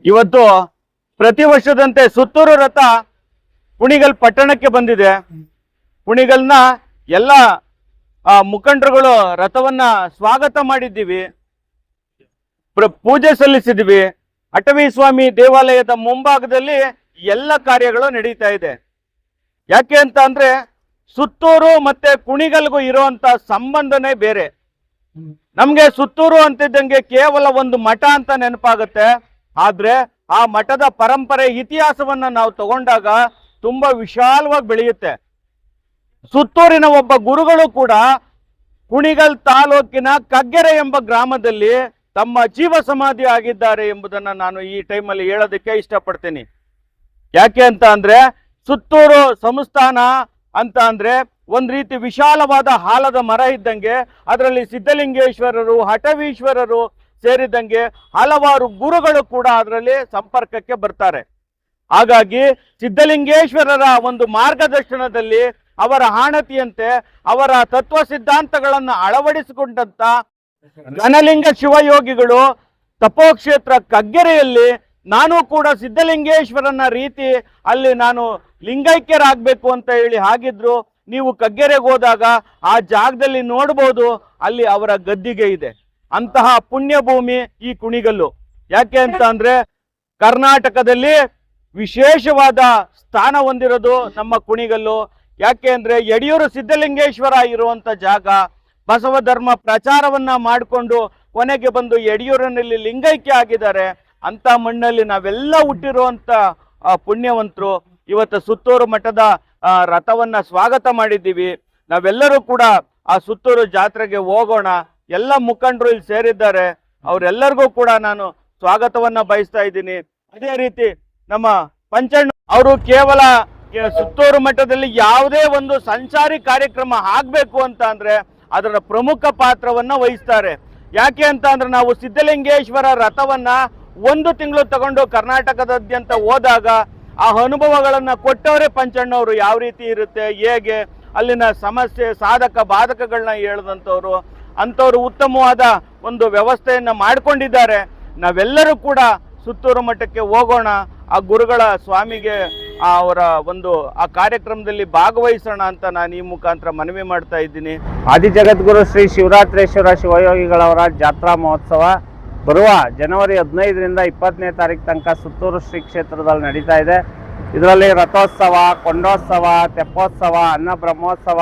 ಇವತ್ತು ಪ್ರತಿ ವರ್ಷದಂತೆ ಸುತ್ತೂರು ರಥ ಕುಣಿಗಲ್ ಪಟ್ಟಣಕ್ಕೆ ಬಂದಿದೆ. ಕುಣಿಗಲ್ನ ಎಲ್ಲ ಮುಖಂಡರುಗಳು ರಥವನ್ನ ಸ್ವಾಗತ ಮಾಡಿದ್ದೀವಿ, ಪೂಜೆ ಸಲ್ಲಿಸಿದ್ವಿ. ಅಟವಿ ಸ್ವಾಮಿ ದೇವಾಲಯದ ಮುಂಭಾಗದಲ್ಲಿ ಎಲ್ಲ ಕಾರ್ಯಗಳು ನಡೀತಾ ಇದೆ. ಯಾಕೆ ಅಂತ ಅಂದ್ರೆ ಸುತ್ತೂರು ಮತ್ತೆ ಕುಣಿಗಲ್ಗೂ ಇರುವಂತ ಸಂಬಂಧನೇ ಬೇರೆ. ನಮ್ಗೆ ಸುತ್ತೂರು ಅಂತಿದ್ದಂಗೆ ಕೇವಲ ಒಂದು ಮಠ ಅಂತ ನೆನಪಾಗುತ್ತೆ. ಆದ್ರೆ ಆ ಮಠದ ಪರಂಪರೆ ಇತಿಹಾಸವನ್ನ ನಾವು ತಗೊಂಡಾಗ ತುಂಬಾ ವಿಶಾಲವಾಗಿ ಬೆಳೆಯುತ್ತೆ. ಸುತ್ತೂರಿನ ಒಬ್ಬ ಗುರುಗಳು ಕೂಡ ಕುಣಿಗಲ್ ತಾಲೂಕಿನ ಕಗ್ಗೆರೆ ಎಂಬ ಗ್ರಾಮದಲ್ಲಿ ತಮ್ಮ ಜೀವ ಸಮಾಧಿ ಆಗಿದ್ದಾರೆ ಎಂಬುದನ್ನ ನಾನು ಈ ಟೈಮಲ್ಲಿ ಹೇಳೋದಕ್ಕೆ ಇಷ್ಟಪಡ್ತೀನಿ. ಯಾಕೆ ಅಂತ ಅಂದ್ರೆ ಸುತ್ತೂರು ಸಂಸ್ಥಾನ ಅಂತ ಅಂದ್ರೆ ಒಂದ್ ರೀತಿ ವಿಶಾಲವಾದ ಹಾಲದ ಮರ ಇದ್ದಂಗೆ, ಅದರಲ್ಲಿ ಸಿದ್ಧಲಿಂಗೇಶ್ವರರು, ಹಠವೀಶ್ವರರು ಸೇರಿದಂಗೆ ಹಲವಾರು ಗುರುಗಳು ಕೂಡ ಅದರಲ್ಲಿ ಸಂಪರ್ಕಕ್ಕೆ ಬರ್ತಾರೆ. ಹಾಗಾಗಿ ಸಿದ್ಧಲಿಂಗೇಶ್ವರರ ಒಂದು ಮಾರ್ಗದರ್ಶನದಲ್ಲಿ ಅವರ ಆಣತಿಯಂತೆ ಅವರ ತತ್ವ ಸಿದ್ಧಾಂತಗಳನ್ನು ಅಳವಡಿಸಿಕೊಂಡಂತ ಘನಲಿಂಗ ಶಿವಯೋಗಿಗಳು ತಪೋಕ್ಷೇತ್ರ ಕಗ್ಗೆರೆಯಲ್ಲಿ ನಾನು ಕೂಡ ಸಿದ್ಧಲಿಂಗೇಶ್ವರನ ರೀತಿ ಅಲ್ಲಿ ನಾನು ಲಿಂಗೈಕ್ಯರಾಗಬೇಕು ಅಂತ ಹೇಳಿ ಹಾಗಿದ್ರು. ನೀವು ಕಗ್ಗೆರೆಗೆ ಹೋದಾಗ ಆ ಜಾಗದಲ್ಲಿ ನೋಡ್ಬೋದು, ಅಲ್ಲಿ ಅವರ ಗದ್ದಿಗೆ ಇದೆ. ಅಂತಹ ಪುಣ್ಯ ಭೂಮಿ ಈ ಕುಣಿಗಲ್ಲು. ಯಾಕೆ ಅಂತ ಅಂದ್ರೆ ಕರ್ನಾಟಕದಲ್ಲಿ ವಿಶೇಷವಾದ ಸ್ಥಾನ ಹೊಂದಿರೋದು ನಮ್ಮ ಕುಣಿಗಲ್ಲು. ಯಾಕೆ ಅಂದ್ರೆ ಯಡಿಯೂರು ಸಿದ್ಧಲಿಂಗೇಶ್ವರ ಇರುವಂತ ಜಾಗ. ಬಸವ ಧರ್ಮ ಪ್ರಚಾರವನ್ನ ಮಾಡಿಕೊಂಡು ಕೊನೆಗೆ ಬಂದು ಯಡಿಯೂರಿನಲ್ಲಿ ಲಿಂಗೈಕ್ಯ ಆಗಿದ್ದಾರೆ. ಅಂತ ಮಣ್ಣಲ್ಲಿ ನಾವೆಲ್ಲ ಹುಟ್ಟಿರುವಂತ ಪುಣ್ಯವಂತರು. ಇವತ್ತು ಸುತ್ತೂರು ಮಠದ ರಥವನ್ನ ಸ್ವಾಗತ ಮಾಡಿದ್ದೀವಿ. ನಾವೆಲ್ಲರೂ ಕೂಡ ಆ ಸುತ್ತೂರು ಜಾತ್ರೆಗೆ ಹೋಗೋಣ. ಎಲ್ಲ ಮುಖಂಡರು ಇಲ್ಲಿ ಸೇರಿದ್ದಾರೆ, ಅವರೆಲ್ಲರಿಗೂ ಕೂಡ ನಾನು ಸ್ವಾಗತವನ್ನ ಬಯಸ್ತಾ ಇದ್ದೀನಿ. ಅದೇ ರೀತಿ ನಮ್ಮ ಪಂಚಣ್ಣ ಅವರು ಕೇವಲ ಸುತ್ತೂರು ಮಠದಲ್ಲಿ ಯಾವುದೇ ಒಂದು ಸಂಚಾರಿ ಕಾರ್ಯಕ್ರಮ ಆಗ್ಬೇಕು ಅಂತ ಅಂದ್ರೆ ಅದರ ಪ್ರಮುಖ ಪಾತ್ರವನ್ನ ವಹಿಸ್ತಾರೆ. ಯಾಕೆ ಅಂತ ಅಂದ್ರೆ ನಾವು ಸಿದ್ಧಲಿಂಗೇಶ್ವರ ರಥವನ್ನ 1 ತಿಂಗಳು ತಗೊಂಡು ಕರ್ನಾಟಕದಾದ್ಯಂತ ಹೋದಾಗ ಆ ಅನುಭವಗಳನ್ನ ಕೊಟ್ಟವರೇ ಪಂಚಣ್ಣವರು. ಯಾವ ರೀತಿ ಇರುತ್ತೆ, ಹೇಗೆ ಅಲ್ಲಿನ ಸಮಸ್ಯೆ ಸಾಧಕ ಬಾಧಕಗಳನ್ನ ಹೇಳಿದಂಥವ್ರು, ಅಂಥವ್ರು ಉತ್ತಮವಾದ ಒಂದು ವ್ಯವಸ್ಥೆಯನ್ನ ಮಾಡ್ಕೊಂಡಿದ್ದಾರೆ. ನಾವೆಲ್ಲರೂ ಕೂಡ ಸುತ್ತೂರು ಮಠಕ್ಕೆ ಹೋಗೋಣ, ಆ ಗುರುಗಳ ಸ್ವಾಮಿಗೆ ಅವರ ಒಂದು ಆ ಕಾರ್ಯಕ್ರಮದಲ್ಲಿ ಭಾಗವಹಿಸೋಣ ಅಂತ ನಾನು ಈ ಮುಖಾಂತರ ಮನವಿ ಮಾಡ್ತಾ ಇದ್ದೀನಿ. ಆದಿಜಗದ್ಗುರು ಶ್ರೀ ಶಿವರಾತ್ರೇಶ್ವರ ಶಿವಯೋಗಿಗಳವರ ಜಾತ್ರಾ ಮಹೋತ್ಸವ ಬರುವ ಜನವರಿ 15ರಿಂದ 20ನೇ ತಾರೀಕು ತನಕ ಸುತ್ತೂರು ಶ್ರೀ ಕ್ಷೇತ್ರದಲ್ಲಿ ನಡೀತಾ ಇದೆ. ಇದರಲ್ಲಿ ರಥೋತ್ಸವ, ಕೊಂಡೋತ್ಸವ, ತೆಪ್ಪೋತ್ಸವ, ಅನ್ನ ಬ್ರಹ್ಮೋತ್ಸವ,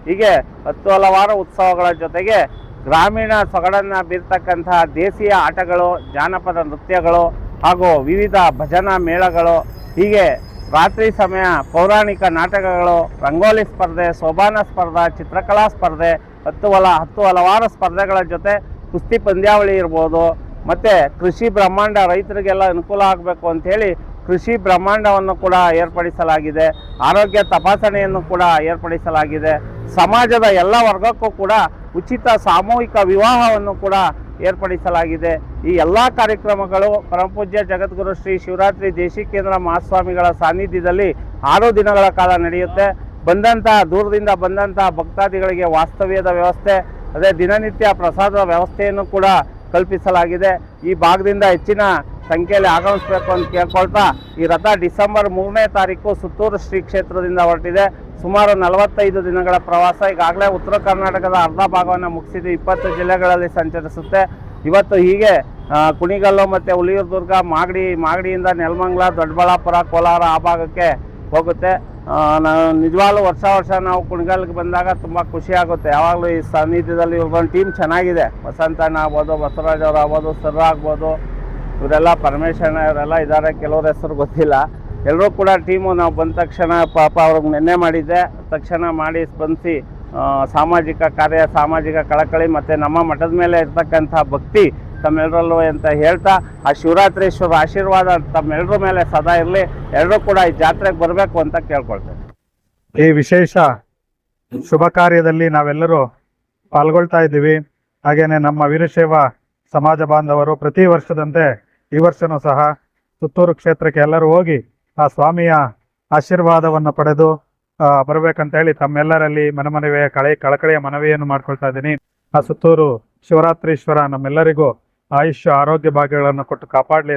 ಹೀಗೆ 10 ಹಲವಾರು ಉತ್ಸವಗಳ ಜೊತೆಗೆ ಗ್ರಾಮೀಣ ಸೊಗಡನ್ನು ಬೀರ್ತಕ್ಕಂತಹ ದೇಸಿಯ ಆಟಗಳು, ಜಾನಪದ ನೃತ್ಯಗಳು ಹಾಗೂ ವಿವಿಧ ಭಜನಾ ಮೇಳಗಳು, ಹೀಗೆ ರಾತ್ರಿ ಸಮಯ ಪೌರಾಣಿಕ ನಾಟಕಗಳು, ರಂಗೋಲಿ ಸ್ಪರ್ಧೆ, ಸೋಬಾನ ಸ್ಪರ್ಧೆ, ಚಿತ್ರಕಲಾ ಸ್ಪರ್ಧೆ, 10 ಹಲವಾರು ಸ್ಪರ್ಧೆಗಳ ಜೊತೆ ಕುಸ್ತಿ ಪಂದ್ಯಾವಳಿ ಇರ್ಬೋದು. ಮತ್ತು ಕೃಷಿ ಬ್ರಹ್ಮಾಂಡ, ರೈತರಿಗೆಲ್ಲ ಅನುಕೂಲ ಆಗಬೇಕು ಅಂಥೇಳಿ ಕೃಷಿ ಬ್ರಹ್ಮಾಂಡವನ್ನು ಕೂಡ ಏರ್ಪಡಿಸಲಾಗಿದೆ. ಆರೋಗ್ಯ ತಪಾಸಣೆಯನ್ನು ಕೂಡ ಏರ್ಪಡಿಸಲಾಗಿದೆ. ಸಮಾಜದ ಎಲ್ಲ ವರ್ಗಕ್ಕೂ ಕೂಡ ಉಚಿತ ಸಾಮೂಹಿಕ ವಿವಾಹವನ್ನು ಕೂಡ ಏರ್ಪಡಿಸಲಾಗಿದೆ. ಈ ಎಲ್ಲ ಕಾರ್ಯಕ್ರಮಗಳು ಪರಮಪೂಜ್ಯ ಜಗದ್ಗುರು ಶ್ರೀ ಶಿವರಾತ್ರಿ ದೇಶಿಕೇಂದ್ರ ಮಹಾಸ್ವಾಮಿಗಳ ಸಾನ್ನಿಧ್ಯದಲ್ಲಿ 6 ದಿನಗಳ ಕಾಲ ನಡೆಯುತ್ತೆ. ದೂರದಿಂದ ಬಂದಂಥ ಭಕ್ತಾದಿಗಳಿಗೆ ವಾಸ್ತವ್ಯದ ವ್ಯವಸ್ಥೆ, ಅದೇ ದಿನನಿತ್ಯ ಪ್ರಸಾದದ ವ್ಯವಸ್ಥೆಯನ್ನು ಕೂಡ ಕಲ್ಪಿಸಲಾಗಿದೆ. ಈ ಭಾಗದಿಂದ ಹೆಚ್ಚಿನ ಸಂಖ್ಯೆಯಲ್ಲಿ ಆಗಮಿಸಬೇಕು ಅಂತ ಕೇಳ್ಕೊಳ್ತಾ, ಈ ರಥ ಡಿಸೆಂಬರ್ 3ನೇ ತಾರೀಕು ಸುತ್ತೂರು ಶ್ರೀ ಕ್ಷೇತ್ರದಿಂದ ಹೊರಟಿದೆ. ಸುಮಾರು 45 ದಿನಗಳ ಪ್ರವಾಸ. ಈಗಾಗಲೇ ಉತ್ತರ ಕರ್ನಾಟಕದ ಅರ್ಧ ಭಾಗವನ್ನು ಮುಗಿಸಿದ್ದು, 20 ಜಿಲ್ಲೆಗಳಲ್ಲಿ ಸಂಚರಿಸುತ್ತೆ. ಇವತ್ತು ಹೀಗೆ ಕುಣಿಗಲ್ಲು ಮತ್ತು ಹುಲಿಯೂರು, ಮಾಗಡಿಯಿಂದ ನೆಲಮಂಗಲ, ದೊಡ್ಡಬಳ್ಳಾಪುರ, ಕೋಲಾರ ಆ ಭಾಗಕ್ಕೆ ಹೋಗುತ್ತೆ. ನಾವು ನಿಜವಾಗ್ಲೂ ವರ್ಷ ನಾವು ಕುಣಿಗಲ್ಗೆ ಬಂದಾಗ ತುಂಬ ಖುಷಿ ಆಗುತ್ತೆ. ಯಾವಾಗಲೂ ಈ ಸಾನ್ನಿಧ್ಯದಲ್ಲಿ ಇವ್ರದ್ದೊಂದು ಟೀಮ್ ಚೆನ್ನಾಗಿದೆ. ವಸಂತಣ್ಣ ಆಗ್ಬೋದು, ಬಸವರಾಜ್ ಅವರು ಆಗ್ಬೋದು, ಸರ್ ಆಗ್ಬೋದು, ಇವರೆಲ್ಲ ಪರಮೇಶ್ವರಣ್ಣ ಇವರೆಲ್ಲ ಇದ್ದಾರೆ. ಕೆಲವ್ರ ಹೆಸರು ಗೊತ್ತಿಲ್ಲ. ಎಲ್ಲರೂ ಕೂಡ ಟೀಮು ನಾವು ಬಂದ ತಕ್ಷಣ ಪಾಪ ಅವ್ರಿಗೆ ನೆನ್ನೆ ಮಾಡಿದ್ದೆ, ತಕ್ಷಣ ಮಾಡಿ ಸ್ಪಂದಿಸಿ ಸಾಮಾಜಿಕ ಕಾರ್ಯ, ಸಾಮಾಜಿಕ ಕಳಕಳಿ ಮತ್ತು ನಮ್ಮ ಮಠದ ಮೇಲೆ ಇರ್ತಕ್ಕಂಥ ಭಕ್ತಿ ತಮ್ಮೆಲ್ಲರಲ್ಲೂ ಅಂತ ಹೇಳ್ತಾ, ಆ ಶಿವರಾತ್ರೀಶ್ವರ ಆಶೀರ್ವಾದ ತಮ್ಮೆಲ್ಲರ ಮೇಲೆ ಸದಾ ಇರಲಿ. ಎಲ್ಲರೂ ಕೂಡ ಈ ಜಾತ್ರೆಗೆ ಬರಬೇಕು ಅಂತ ಕೇಳ್ಕೊಳ್ತೇವೆ. ಈ ವಿಶೇಷ ಶುಭ ಕಾರ್ಯದಲ್ಲಿ ನಾವೆಲ್ಲರೂ ಪಾಲ್ಗೊಳ್ತಾ ಇದ್ದೀವಿ. ಹಾಗೇನೆ ನಮ್ಮ ವೀರಶೈವ ಸಮಾಜ ಬಾಂಧವರು ಪ್ರತಿ ವರ್ಷದಂತೆ ಈ ವರ್ಷನೂ ಸಹ ಸುತ್ತೂರು ಕ್ಷೇತ್ರಕ್ಕೆ ಎಲ್ಲರೂ ಹೋಗಿ ಆ ಸ್ವಾಮಿಯ ಆಶೀರ್ವಾದವನ್ನು ಪಡೆದು ಬರಬೇಕಂತ ಹೇಳಿ ತಮ್ಮೆಲ್ಲರಲ್ಲಿ ಮನಮನವಿಯ ಕಳಕಳಿಯ ಮನವಿಯನ್ನು ಮಾಡ್ಕೊಳ್ತಾ ಇದ್ದೀನಿ. ಆ ಸುತ್ತೂರು ಶಿವರಾತ್ರೀಶ್ವರ ನಮ್ಮೆಲ್ಲರಿಗೂ ಆಯುಷ್ಯ ಆರೋಗ್ಯ ಭಾಗ್ಯಗಳನ್ನು ಕೊಟ್ಟು ಕಾಪಾಡಲಿ.